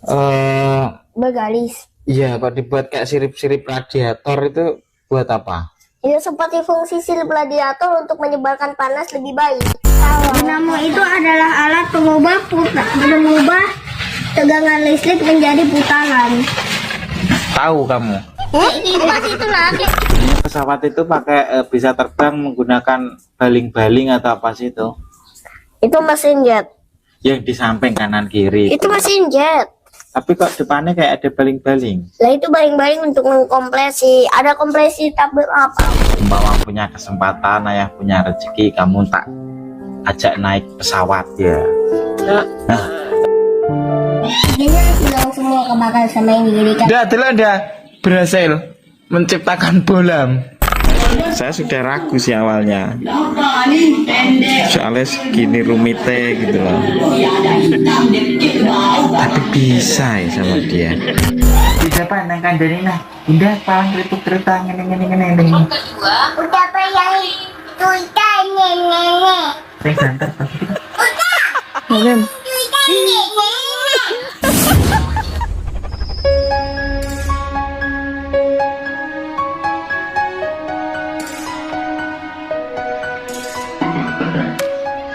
eh Bergaris. iya, kok dibuat kayak sirip-sirip radiator itu buat apa? Itu seperti fungsi sirip radiator untuk menyebarkan panas lebih baik. Dinamo itu adalah alat mengubah tegangan listrik menjadi putaran. Tahu kamu? Itu lagi. Pesawat itu pakai bisa terbang menggunakan baling-baling atau apa sih itu? Itu mesin jet. Yang di samping kanan kiri. Itu mesin jet. Tapi kok depannya kayak ada baling-baling? Lah itu baling-baling untuk mengkompresi. Ada kompresi tabel apa? Umpama punya kesempatan, ayah punya rezeki, kamu tak ajak naik pesawat ya. Nah, Jadinya hilang semua kebakar sama yang dijadikan. Anda berhasil menciptakan bolam. Saya sudah ragu sih awalnya, soalnya segini rumitnya gitu loh. Tapi bisa ya sama dia. Bisa pak, nang kandani nah. Indah palang keriput kereta ngene. Udah apa yang itu ikan nenek? Saya gantar pak. Ikan nenek.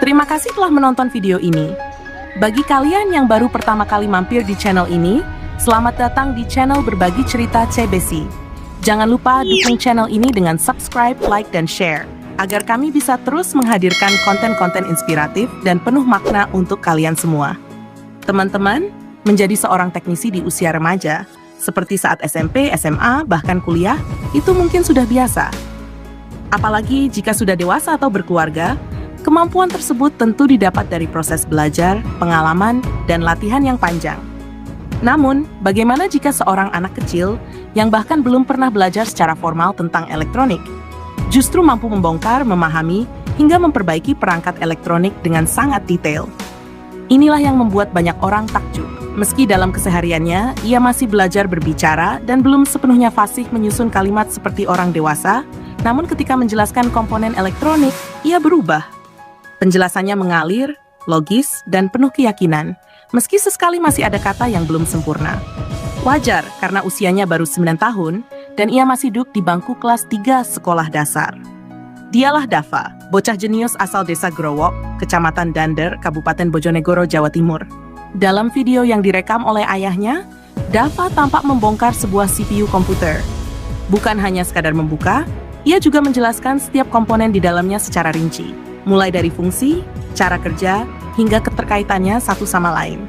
Terima kasih telah menonton video ini. Bagi kalian yang baru pertama kali mampir di channel ini, selamat datang di channel Berbagi Cerita CBC. Jangan lupa dukung channel ini dengan subscribe, like, dan share, agar kami bisa terus menghadirkan konten-konten inspiratif dan penuh makna untuk kalian semua. Teman-teman, menjadi seorang teknisi di usia remaja, seperti saat SMP, SMA, bahkan kuliah, itu mungkin sudah biasa. Apalagi jika sudah dewasa atau berkeluarga, kemampuan tersebut tentu didapat dari proses belajar, pengalaman, dan latihan yang panjang. Namun, bagaimana jika seorang anak kecil yang bahkan belum pernah belajar secara formal tentang elektronik, justru mampu membongkar, memahami, hingga memperbaiki perangkat elektronik dengan sangat detail? Inilah yang membuat banyak orang takjub. Meski dalam kesehariannya, ia masih belajar berbicara dan belum sepenuhnya fasih menyusun kalimat seperti orang dewasa, namun ketika menjelaskan komponen elektronik, ia berubah. Penjelasannya mengalir, logis, dan penuh keyakinan, meski sesekali masih ada kata yang belum sempurna. Wajar karena usianya baru 9 tahun, dan ia masih duduk di bangku kelas 3 sekolah dasar. Dialah Dava, bocah jenius asal desa Growok, Kecamatan Dander, Kabupaten Bojonegoro, Jawa Timur. Dalam video yang direkam oleh ayahnya, Dava tampak membongkar sebuah CPU komputer. Bukan hanya sekadar membuka, ia juga menjelaskan setiap komponen di dalamnya secara rinci, mulai dari fungsi, cara kerja, hingga keterkaitannya satu sama lain.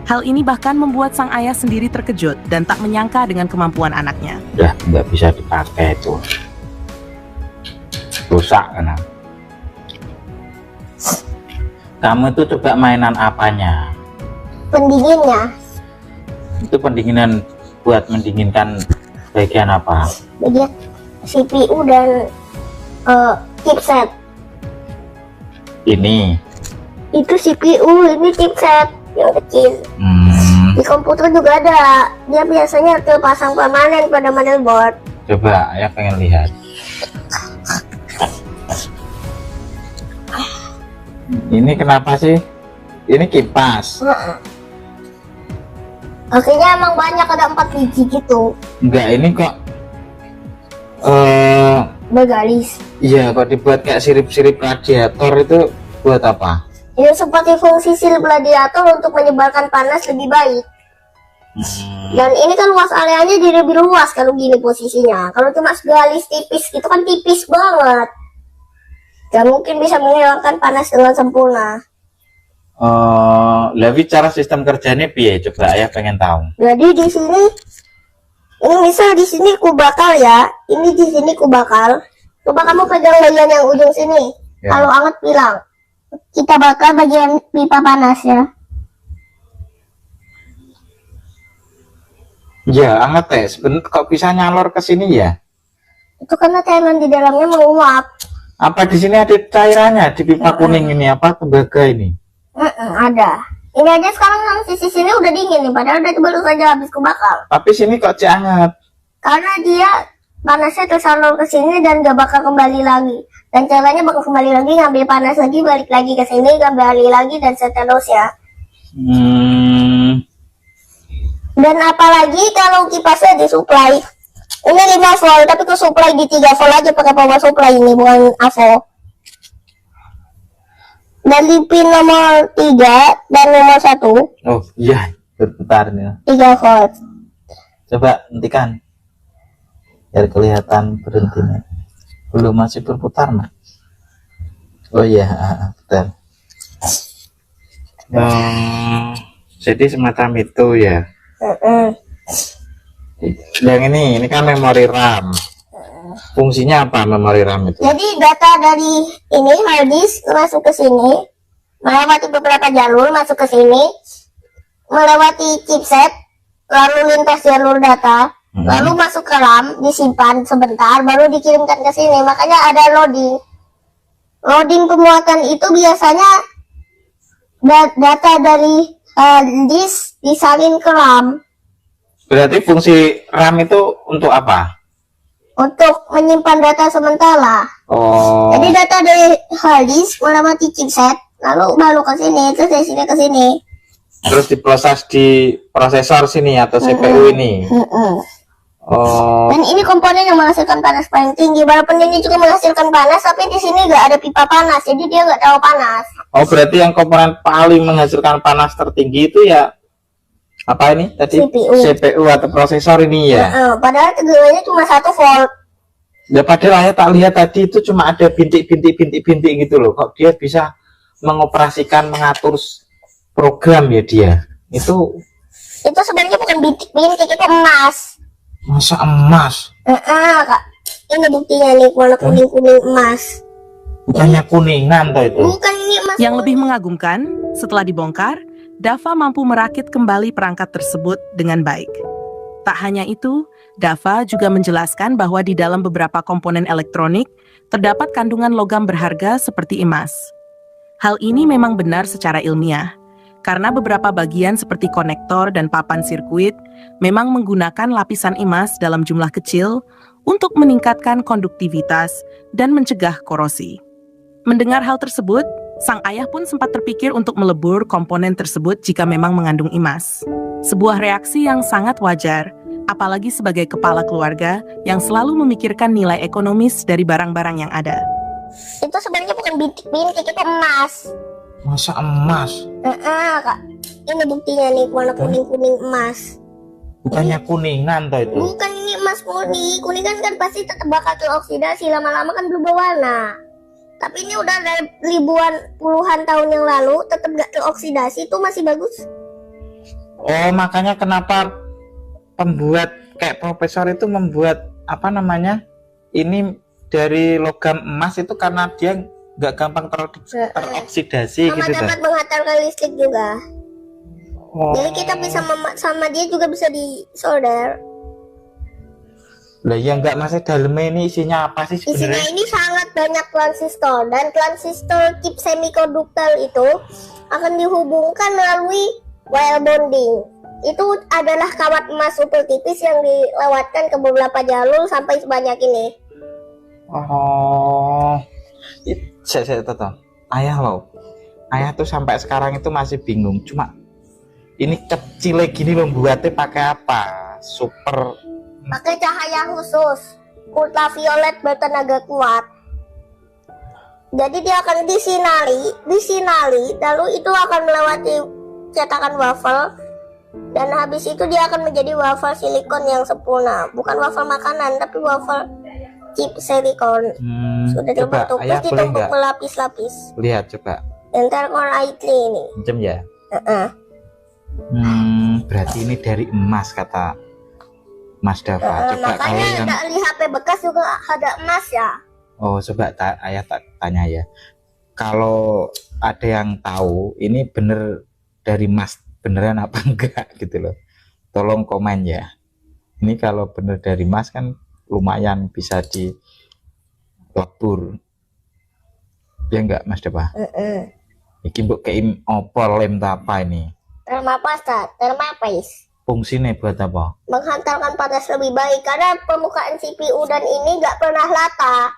Hal ini bahkan membuat sang ayah sendiri terkejut dan tak menyangka dengan kemampuan anaknya. Udah nggak bisa dipakai itu, rusak kan? Kamu itu coba mainan apanya? Pendinginnya. Itu pendinginan buat mendinginkan bagian apa? Bagian CPU dan chipset. Ini. Itu CPU, ini chipset yang kecil. Di komputer juga ada. Dia biasanya terpasang permanen pada motherboard. Coba, ya pengen lihat. Ini kenapa sih? Ini kipas. Akhirnya emang banyak, ada 4 biji gitu. Enggak, ini kok Bergaris. iya, kok dibuat kayak sirip-sirip radiator itu buat apa? Itu seperti fungsi sirip radiator untuk menyebarkan panas lebih baik. Dan ini kan luas areanya jadi lebih luas kalau gini posisinya. Kalau cuma segalis tipis itu kan tipis banget. Gak mungkin bisa menghilangkan panas dengan sempurna. Lebih cara sistem kerjanya piye? Coba ya pengen tahu. Jadi di sini, ini misal di sini ku bakal ya. Ini di sini ku bakal. Coba kamu pegang bagian yang ujung sini. Ya. Kalau anget bilang. Kita bakal bagian pipa panas ya. Ya, anget ya. Sebenarnya kok bisa nyalor ke sini ya? Itu karena cairan di dalamnya menguap. Apa di sini ada cairannya di pipa kuning ini? Apa tembaga ini? Ada. Ini aja sekarang yang sisi sini udah dingin nih, padahal udah baru saja habis kebakar. Tapi sini kok hangat? Karena dia panasnya tersalur ke sini dan gak bakal kembali lagi. Dan caranya bakal kembali lagi, ngambil panas lagi, balik lagi ke sini, kembali lagi, dan seterusnya. Dan apalagi kalau kipasnya disuplai. Ini 5 volt, tapi ku supply di 3 volt aja pakai power supply ini, bukan AVO. Dan di pin nomor 3 dan nomor 1 Oh iya, berputar nih. 3 volt. Coba hentikan biar kelihatan berhentinya. Belum, masih berputar Mas. Oh iya, betul. Jadi semacam itu ya. Yang ini kan memori RAM. Fungsinya apa memori RAM itu? Jadi data dari ini hard disk masuk ke sini, melewati beberapa jalur masuk ke sini, melewati chipset, lalu lintas jalur data, lalu masuk ke RAM, disimpan sebentar, baru dikirimkan ke sini. Makanya ada loading. Loading pemuatan itu biasanya data dari disk disalin ke RAM. Berarti fungsi RAM itu untuk apa? Untuk menyimpan data sementara. Oh. Jadi data dari hard disk melewati chipset, lalu baru ke sini, terus dari sini ke sini. Terus diproses di prosesor sini atau CPU ini. Oh. Dan ini komponen yang menghasilkan panas paling tinggi. Walaupun ini juga menghasilkan panas, tapi di sini nggak ada pipa panas, jadi dia nggak terlalu panas. Oh, berarti yang komponen paling menghasilkan panas tertinggi itu ya apa ini tadi? CPU atau prosesor ini ya. Padahal tegangannya cuma 1 volt. Ya padahal saya tak lihat tadi itu cuma ada bintik gitu loh. Kok dia bisa mengoperasikan, mengatur program ya dia? Itu sebenarnya bukan bintik, itu emas. Masa emas? Kak. Ini buktinya nih, warna kuning-kuning emas. Bukannya kuningan toh itu? Bukan, ini emas. Yang lebih mengagumkan, setelah dibongkar, Dava mampu merakit kembali perangkat tersebut dengan baik. Tak hanya itu, Dava juga menjelaskan bahwa di dalam beberapa komponen elektronik terdapat kandungan logam berharga seperti emas. Hal ini memang benar secara ilmiah, karena beberapa bagian seperti konektor dan papan sirkuit memang menggunakan lapisan emas dalam jumlah kecil untuk meningkatkan konduktivitas dan mencegah korosi. Mendengar hal tersebut, sang ayah pun sempat terpikir untuk melebur komponen tersebut jika memang mengandung emas. Sebuah reaksi yang sangat wajar, apalagi sebagai kepala keluarga yang selalu memikirkan nilai ekonomis dari barang-barang yang ada. Itu sebenarnya bukan bintik, itu emas. Masa emas? Kak. Ini buktinya nih, warna kuning-kuning emas. Bukannya kuningan toh itu? Bukan, ini emas murni. Kuningan kan pasti tetap bakal teroksidasi, lama-lama kan berubah warna. Tapi ini udah dari puluhan tahun yang lalu tetap gak teroksidasi, itu masih bagus. Oh, makanya kenapa pembuat kayak profesor itu membuat apa namanya ini dari logam emas itu karena dia nggak gampang teroksidasi sama gitu. dapat menghantarkan listrik juga. Oh. Jadi kita bisa sama dia juga bisa disolder. Lah ya nggak, masih dalamnya ini isinya apa sih Isinya sebenarnya? ini sangat banyak transistor, dan transistor chip semikonduktor itu akan dihubungkan melalui wire bonding. Itu adalah kawat emas super tipis yang dilewatkan ke beberapa jalur sampai sebanyak ini. Oh, saya tahu. Ayah loh, ayah tuh sampai sekarang itu masih bingung. Cuma ini kecil gini membuatnya pakai apa? Super. Pakai cahaya khusus, ultraviolet bertenaga kuat. Jadi dia akan disinari, lalu itu akan melewati cetakan wafer, dan habis itu dia akan menjadi wafer silikon yang sempurna. Bukan wafer makanan, tapi wafer chip silikon. Sudah Coba terbentuk, ayah terus boleh ditumpuk nggak? berlapis-lapis. Lihat coba. Telkom i3 ini. Jam ya. Berarti ini dari emas kata Mas Dava. Coba kalau makanya yang di HP bekas juga ada emas ya. oh coba ayah tanya ya. Kalau ada yang tahu ini bener dari emas beneran apa enggak gitu loh. Tolong komen ya. Ini kalau bener dari emas kan lumayan bisa dilebur. Ya enggak Mas Dava? Iki mbok keim opo lem apa ini? Termapasta, termapais. Fungsinya buat apa? Menghantarkan panas lebih baik karena permukaan CPU dan ini nggak pernah rata.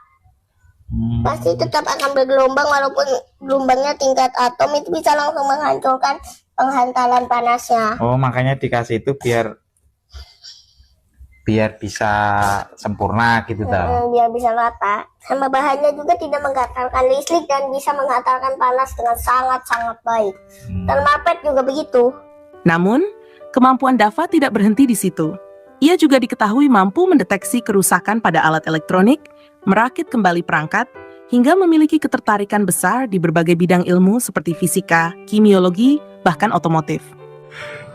Pasti tetap akan bergelombang, walaupun gelombangnya tingkat atom itu bisa langsung menghancurkan penghantaran panasnya. Oh, makanya dikasih itu biar bisa sempurna gitu tau. Biar bisa rata. Sama bahannya juga tidak menggatalkan listrik dan bisa menghantarkan panas dengan sangat-sangat baik. Thermalpad juga begitu. Namun, kemampuan Dava tidak berhenti di situ. Ia juga diketahui mampu mendeteksi kerusakan pada alat elektronik, merakit kembali perangkat, hingga memiliki ketertarikan besar di berbagai bidang ilmu seperti fisika, kimiologi, bahkan otomotif.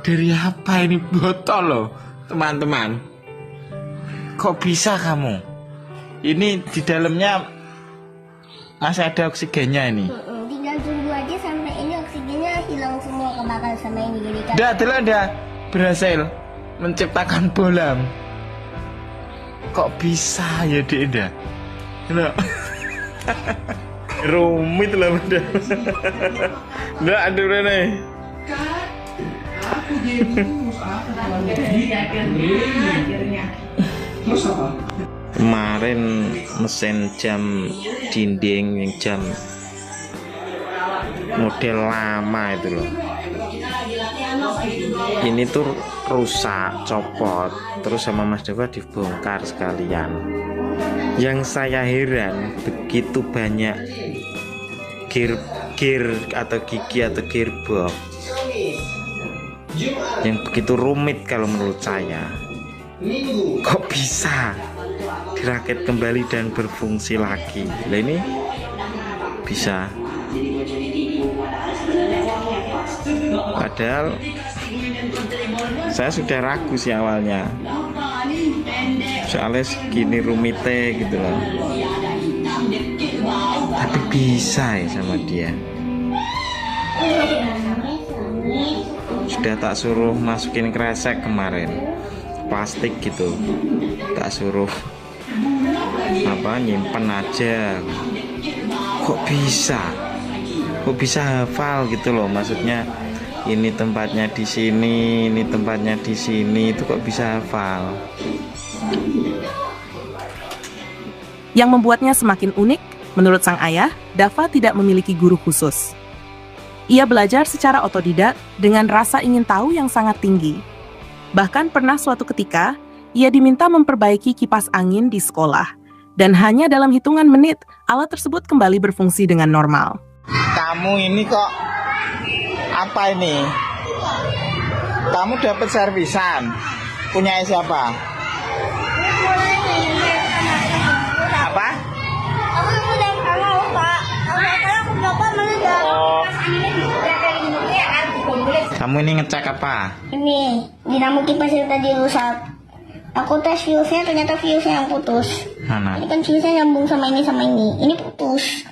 Dari apa ini botol loh, teman-teman? Kok bisa kamu? Ini di dalamnya masih ada oksigennya ini. Tinggal tunggu aja sampai ini oksigennya hilang semua, kebakar sama ini. Jadi kan Udah berhasil menciptakan bolam. Kok bisa ya Deda? Rumit lah udah. Nggak ada Rene. Kemarin mesin jam dinding yang jam model lama itu loh, ini tuh rusak, copot, terus sama Mas Dava dibongkar sekalian. Yang saya heran, begitu banyak gear atau gigi atau gearbox yang begitu rumit kalau menurut saya, kok bisa dirakit kembali dan berfungsi lagi. Nah ini bisa, padahal saya sudah ragu sih awalnya, soalnya segini rumitnya gitu loh, tapi bisa ya sama dia. Sudah tak suruh masukin kresek kemarin, plastik gitu, tak suruh nyimpen aja. Kok bisa hafal gitu loh, maksudnya ini tempatnya di sini, ini tempatnya di sini, itu kok bisa hafal. Yang membuatnya semakin unik, menurut sang ayah, Dava tidak memiliki guru khusus. Ia belajar secara otodidak dengan rasa ingin tahu yang sangat tinggi. Bahkan pernah suatu ketika, ia diminta memperbaiki kipas angin di sekolah. Dan hanya dalam hitungan menit, alat tersebut kembali berfungsi dengan normal. Kamu ini kok, apa ini? Kamu dapat servisan? Punya siapa? Apa? Aku udah mau Pak. Aku bapak mana Kamu ini ngecek apa? Ini dinamo kipas yang tadi rusak. Aku tes fuse-nya, ternyata fuse-nya yang putus. Mana? Ini kan fuse-nya nyambung sama ini. Ini putus.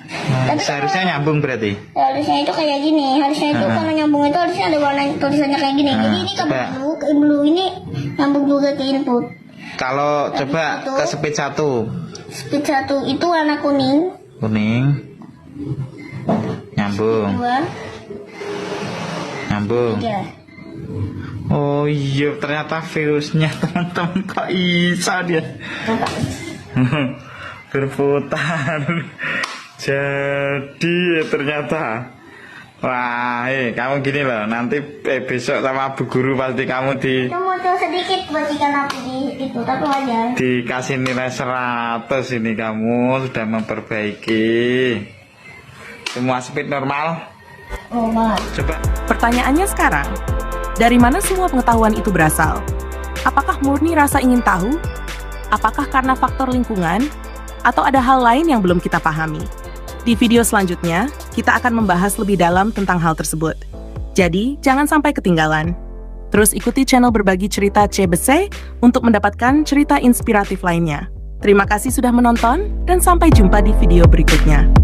Tapi Seharusnya nyambung berarti? harusnya itu kayak gini. Harusnya itu kalau nyambung itu harusnya ada warna tulisannya kayak gini. Jadi ini ke blue ini nyambung juga ke input. Kalau Tapi coba itu, ke speed 1. Speed 1 itu warna kuning. Nyambung. 2, Nyambung. 3. Oh iya, ternyata virusnya teman-teman kok bisa dia berputar. Jadi ternyata, wah, kamu gini loh, nanti besok sama Bu Guru pasti kamu Itu muncul sedikit batikan api di itu, tapi wajar. dikasih nilai 100. Ini kamu sudah memperbaiki. Semua speed normal. Oh, Pak. Coba. Pertanyaannya sekarang, dari mana semua pengetahuan itu berasal? Apakah murni rasa ingin tahu? Apakah karena faktor lingkungan? Atau ada hal lain yang belum kita pahami? Di video selanjutnya, kita akan membahas lebih dalam tentang hal tersebut. Jadi, jangan sampai ketinggalan. Terus ikuti channel Berbagi Cerita CBC untuk mendapatkan cerita inspiratif lainnya. Terima kasih sudah menonton, dan sampai jumpa di video berikutnya.